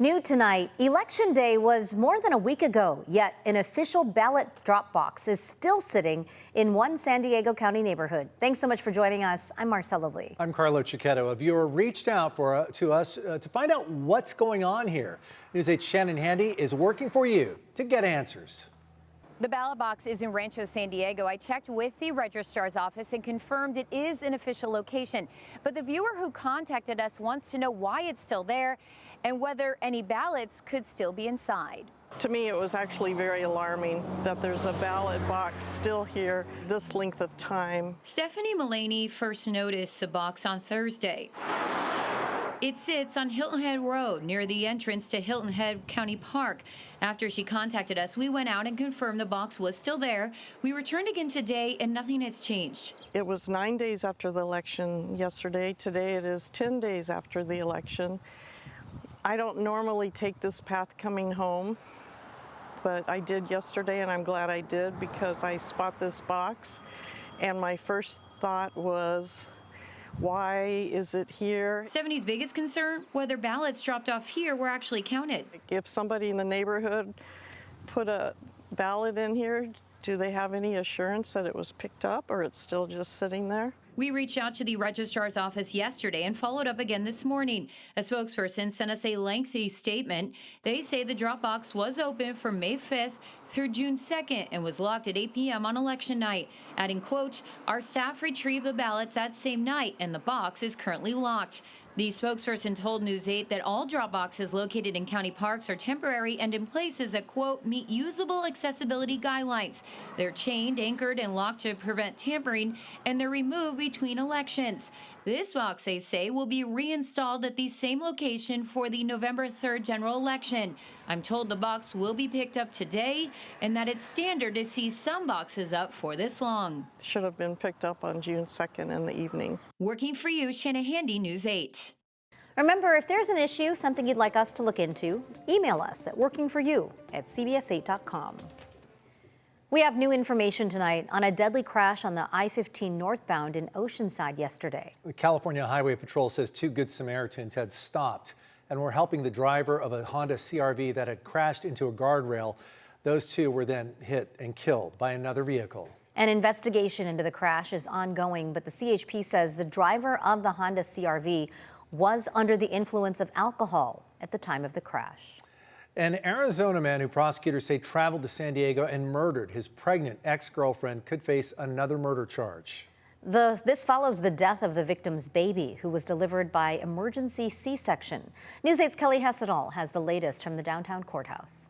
New tonight, Election Day was more than a week ago, yet an official ballot drop box is still sitting in one San Diego County neighborhood. Thanks so much for joining us. I'm Marcella Lee. I'm Carlo Cicchetto. A viewer reached out to us to find out what's going on here. News 8's Shannon Handy is working for you to get answers. The ballot box is in Rancho San Diego. I checked with the registrar's office and confirmed it is an official location. But the viewer who contacted us wants to know why it's still there and whether any ballots could still be inside. To me, it was actually very alarming that there's a ballot box still here this length of time. Stephanie Mullaney first noticed the box on Thursday. It sits on Hilton Head Road near the entrance to Hilton Head County Park. After she contacted us, we went out and confirmed the box was still there. We returned again today and nothing has changed. It was 9 days after the election yesterday. Today it is 10 days after the election. I don't normally take this path coming home, but I did yesterday and I'm glad I did because I spot this box and my first thought was, why is it here? Stephanie's biggest concern, whether ballots dropped off here were actually counted. If somebody in the neighborhood put a ballot in here, do they have any assurance that it was picked up or it's still just sitting there? We reached out to the registrar's office yesterday and followed up again this morning. A spokesperson sent us a lengthy statement. They say the drop box was open from May 5th through June 2nd and was locked at 8 p.m. on election night, adding, quote, "Our staff retrieved the ballots that same night and the box is currently locked." The spokesperson told News 8 that all drop boxes located in county parks are temporary and in places that, quote, meet usable accessibility guidelines. They're chained, anchored, and locked to prevent tampering, and they're removed between elections. This box, they say, will be reinstalled at the same location for the November 3rd general election. I'm told the box will be picked up today and that it's standard to see some boxes up for this long. Should have been picked up on June 2nd in the evening. Working for you, Shannon Handy, News 8. Remember, if there's an issue, something you'd like us to look into, email us at workingforyou@cbs8.com. We have new information tonight on a deadly crash on the I-15 northbound in Oceanside yesterday. The California Highway Patrol says two Good Samaritans had stopped and were helping the driver of a Honda CR-V that had crashed into a guardrail. Those two were then hit and killed by another vehicle. An investigation into the crash is ongoing, but the CHP says the driver of the Honda CR-V was under the influence of alcohol at the time of the crash. An Arizona man who prosecutors say traveled to San Diego and murdered his pregnant ex-girlfriend could face another murder charge. This follows the death of the victim's baby, who was delivered by emergency C-section. News 8's Kelly Hessedall has the latest from the downtown courthouse.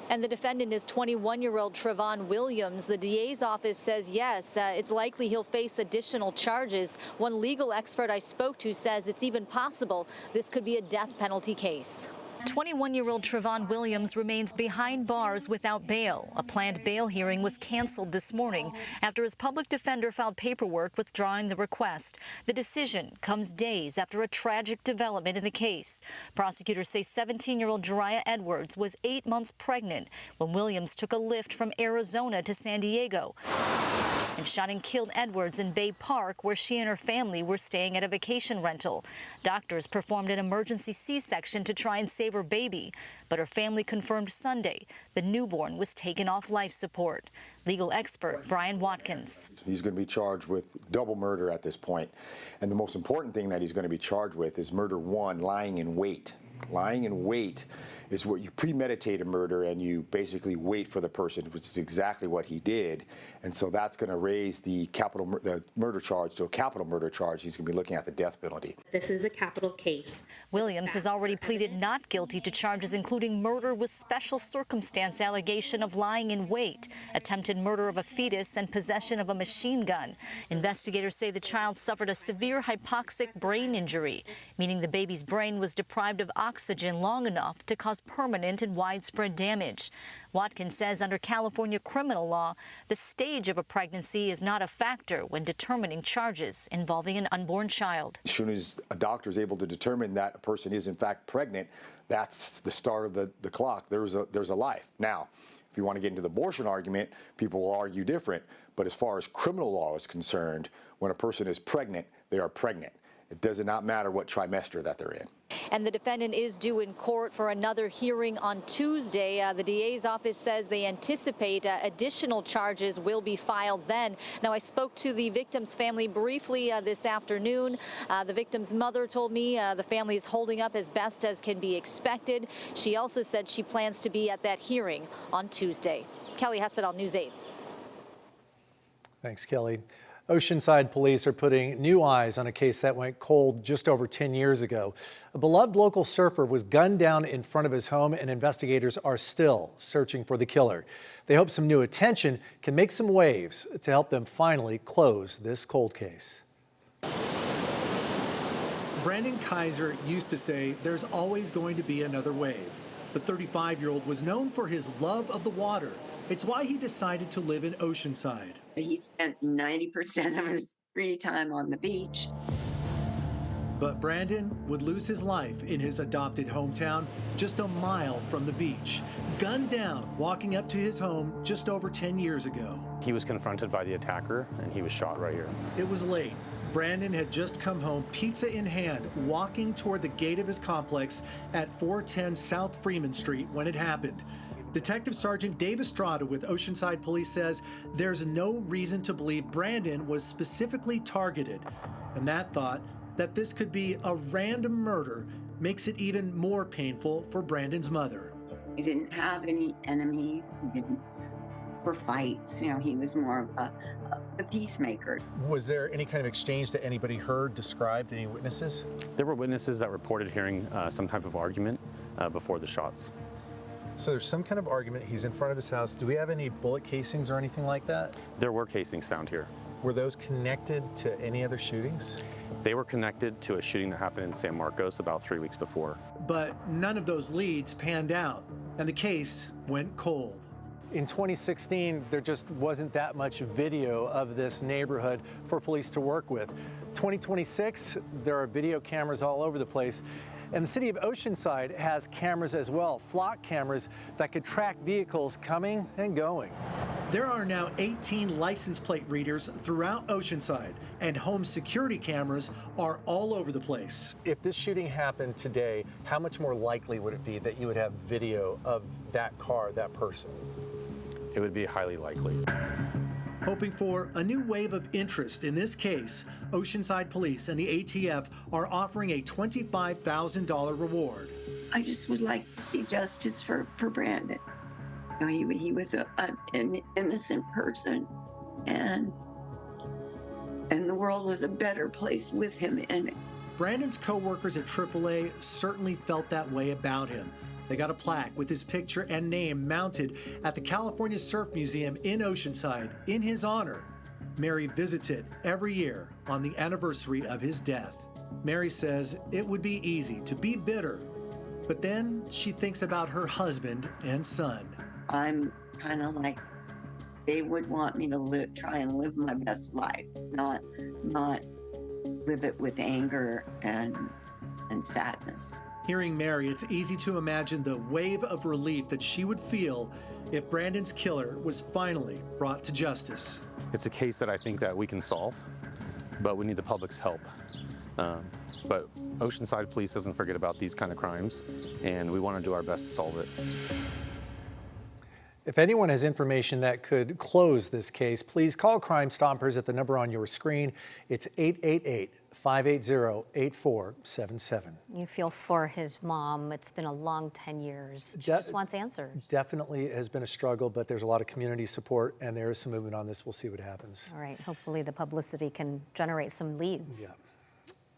And the defendant is 21-year-old Trevon Williams. The DA's office says yes, it's likely he'll face additional charges. One legal expert I spoke to says it's even possible this could be a death penalty case. 21-year-old Trevon Williams remains behind bars without bail. A planned bail hearing was canceled this morning after his public defender filed paperwork withdrawing the request. The decision comes days after a tragic development in the case. Prosecutors say 17-year-old Jariah Edwards was 8 months pregnant when Williams took a lift from Arizona to San Diego and shot and killed Edwards in Bay Park, where she and her family were staying at a vacation rental. Doctors performed an emergency C-section to try and save her baby, but her family confirmed Sunday the newborn was taken off life support. Legal expert Brian Watkins. He's going to be charged with double murder at this point. And the most important thing that he's going to be charged with is murder one, lying in wait. Lying in wait is what you premeditate a murder and you basically wait for the person, which is exactly what he did. And so that's going to raise the murder charge to a capital murder charge. He's going to be looking at the death penalty. This is a capital case. Williams has already pleaded not guilty to charges including murder with special circumstance allegation of lying in wait, attempted murder of a fetus, and possession of a machine gun. Investigators say the child suffered a severe hypoxic brain injury, meaning the baby's brain was deprived of oxygen long enough to cause permanent and widespread damage. Watkins says under California criminal law, the stage of a pregnancy is not a factor when determining charges involving an unborn child. As soon as a doctor is able to determine that a person is in fact pregnant, that's the start of the clock. There's a life. Now, if you want to get into the abortion argument, people will argue different. But as far as criminal law is concerned, when a person is pregnant, they are pregnant. It does not matter what trimester that they're in. And the defendant is due in court for another hearing on Tuesday. The DA's office says they anticipate additional charges will be filed then. Now, I spoke to the victim's family briefly this afternoon. The victim's mother told me the family is holding up as best as can be expected. She also said she plans to be at that hearing on Tuesday. Kelly Hessedal, News 8. Thanks, Kelly. Oceanside police are putting new eyes on a case that went cold just over 10 years ago. A beloved local surfer was gunned down in front of his home, and investigators are still searching for the killer. They hope some new attention can make some waves to help them finally close this cold case. Brandon Kaiser used to say there's always going to be another wave. The 35-year-old was known for his love of the water. It's why he decided to live in Oceanside. He spent 90% of his free time on the beach. But Brandon would lose his life in his adopted hometown just a mile from the beach, gunned down walking up to his home just over 10 years ago. He was confronted by the attacker and he was shot right here. It was late. Brandon had just come home, pizza in hand, walking toward the gate of his complex at 410 South Freeman Street when it happened. Detective Sergeant Dave Estrada with Oceanside Police says there's no reason to believe Brandon was specifically targeted. And that thought that this could be a random murder makes it even more painful for Brandon's mother. He didn't have any enemies. He didn't for fights. You know, he was more of a peacemaker. Was there any kind of exchange that anybody heard, described, any witnesses? There were witnesses that reported hearing some type of argument before the shots. So there's some kind of argument. He's in front of his house. Do we have any bullet casings or anything like that? There were casings found here. Were those connected to any other shootings? They were connected to a shooting that happened in San Marcos about 3 weeks before. But none of those leads panned out, and the case went cold. In 2016, there just wasn't that much video of this neighborhood for police to work with. 2026, there are video cameras all over the place. And the city of Oceanside has cameras as well, flock cameras that could track vehicles coming and going. There are now 18 license plate readers throughout Oceanside, and home security cameras are all over the place. If this shooting happened today, how much more likely would it be that you would have video of that car, that person? It would be highly likely. Hoping for a new wave of interest in this case, Oceanside Police and the ATF are offering a $25,000 reward. I just would like to see justice for Brandon. You know, he was an innocent person, and the world was a better place with him in it. Brandon's co-workers at AAA certainly felt that way about him. They got a plaque with his picture and name mounted at the California Surf Museum in Oceanside in his honor. Mary visits it every year on the anniversary of his death. Mary says it would be easy to be bitter, but then she thinks about her husband and son. I'm kind of like, they would want me to try and live my best life, not live it with anger and sadness. Hearing Mary, it's easy to imagine the wave of relief that she would feel if Brandon's killer was finally brought to justice. It's a case that I think that we can solve, but we need the public's help. But Oceanside Police doesn't forget about these kind of crimes, and we want to do our best to solve it. If anyone has information that could close this case, please call Crime Stoppers at the number on your screen. It's 888-580-8477. You feel for his mom. It's been a long 10 years. She just wants answers. Definitely has been a struggle, but there's a lot of community support, and there is some movement on this. We'll see what happens. All right. Hopefully the publicity can generate some leads. Yeah.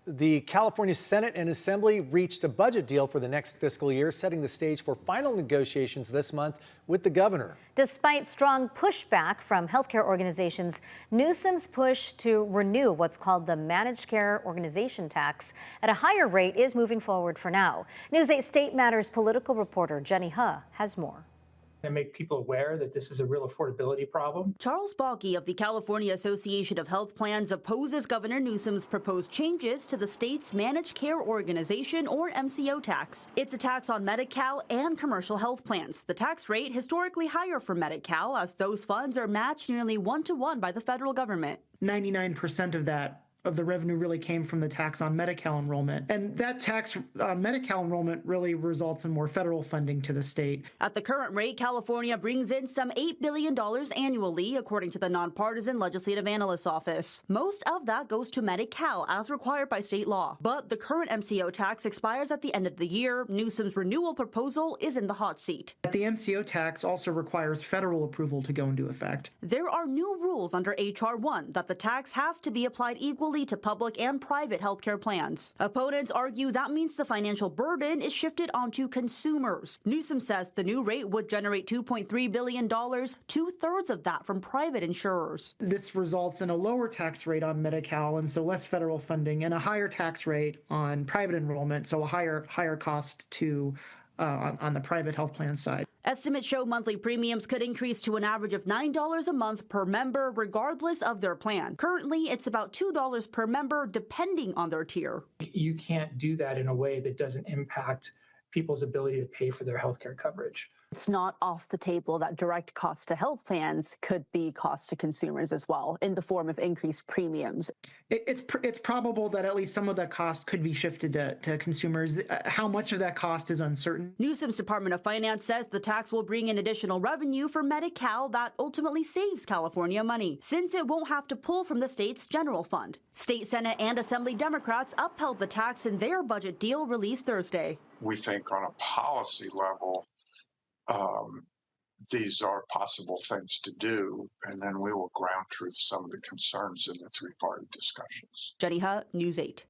The California Senate and Assembly reached a budget deal for the next fiscal year, setting the stage for final negotiations this month with the governor. Despite strong pushback from healthcare organizations, Newsom's push to renew what's called the managed care organization tax at a higher rate is moving forward for now. News 8 State Matters political reporter Jenny Huh has more. And make people aware that this is a real affordability problem. Charles Balke of the California Association of Health Plans opposes Governor Newsom's proposed changes to the state's managed care organization, or MCO tax. It's a tax on Medi-Cal and commercial health plans. The tax rate historically higher for Medi-Cal, as those funds are matched nearly 1-to-1 by the federal government. 99% of that of the revenue really came from the tax on Medi-Cal enrollment. And that tax on Medi-Cal enrollment really results in more federal funding to the state. At the current rate, California brings in some $8 billion annually, according to the nonpartisan Legislative Analyst's Office. Most of that goes to Medi-Cal, as required by state law. But the current MCO tax expires at the end of the year. Newsom's renewal proposal is in the hot seat. The MCO tax also requires federal approval to go into effect. There are new rules under H.R. 1 that the tax has to be applied equally to public and private healthcare plans. Opponents argue that means the financial burden is shifted onto consumers. Newsom says the new rate would generate $2.3 billion, 2/3 of that from private insurers. This results in a lower tax rate on Medi-Cal, and so less federal funding, and a higher tax rate on private enrollment, so a higher cost to on the private health plan side. Estimates show monthly premiums could increase to an average of $9 a month per member, regardless of their plan. Currently, it's about $2 per member, depending on their tier. You can't do that in a way that doesn't impact people's ability to pay for their healthcare coverage. It's not off the table that direct cost to health plans could be cost to consumers as well in the form of increased premiums. It's probable that at least some of that cost could be shifted to consumers. How much of that cost is uncertain. Newsom's Department of Finance says the tax will bring in additional revenue for Medi-Cal that ultimately saves California money, since it won't have to pull from the state's general fund. State Senate and Assembly Democrats upheld the tax in their budget deal released Thursday. We think on a policy level, these are possible things to do, and then we will ground truth some of the concerns in the three-party discussions. Jenny Hutt, News 8.